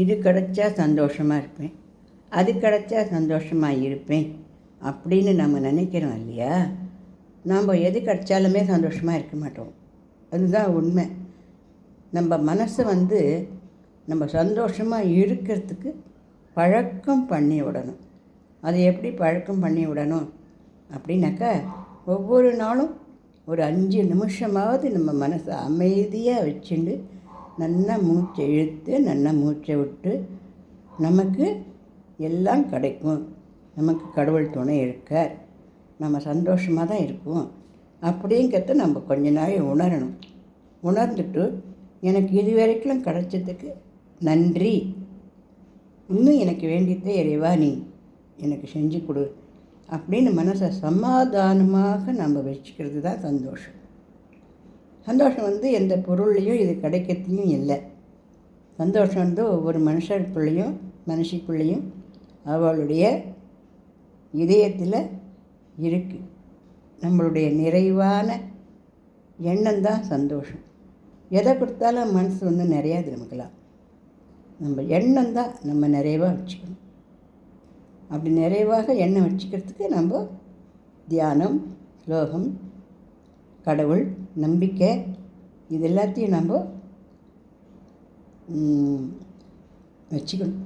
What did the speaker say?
இது கிடைச்சா சந்தோஷமாக இருப்பேன், அது கிடைச்சா சந்தோஷமாக இருப்பேன் அப்படின்னு நம்ம நினைக்கிறோம் இல்லையா? நாம் எது கிடைச்சாலுமே சந்தோஷமாக இருக்க மாட்டோம். அதுதான் உண்மை. நம்ம மனசை நம்ம சந்தோஷமாக இருக்கிறதுக்கு பழக்கம் பண்ணி விடணும். அது எப்படி பழக்கம் பண்ணி விடணும் அப்படின்னாக்கா, ஒவ்வொரு நாளும் ஒரு 5 நிமிஷமாவது நம்ம மனசை அமைதியாக வச்சுட்டு நல்லா மூச்சை இழுத்து நல்லா மூச்சை விட்டு நமக்கு எல்லாம் கிடைக்கும், நமக்கு கடவுள் துணை இருக்கார், நம்ம சந்தோஷமாக தான் இருப்போம் அப்படிங்கிறத நம்ம கொஞ்ச நாள் உணரணும். உணர்ந்துட்டு எனக்கு இது வரைக்கும் கிடைச்சதுக்கு நன்றி, இன்னும் எனக்கு வேண்டியதை இறைவா நீ எனக்கு செஞ்சு கொடு அப்படின்னு மனசை சமாதானமாக நம்ம வச்சுக்கிறது தான் சந்தோஷம். சந்தோஷம் எந்த பொருள்லையும் இது கிடைக்கிறதுலையும் இல்லை. சந்தோஷம் ஒவ்வொரு மனுஷருக்குள்ளேயும் மனுஷிக்குள்ளேயும் அவளுடைய இதயத்தில் இருக்குது. நம்மளுடைய நிறைவான எண்ணம் தான் சந்தோஷம். எதை கொடுத்தாலும் மனசு நிறையாது நமக்குலாம். நம்ம எண்ணம் தான் நம்ம நிறைவாக வச்சுக்கணும். அப்படி நிறைவாக எண்ணம் வச்சுக்கிறதுக்கு நம்ம தியானம், ஸ்லோகம், கடவுள் நம்பிக்கை இது எல்லாத்தையும் நம்ம வச்சுக்கணும்.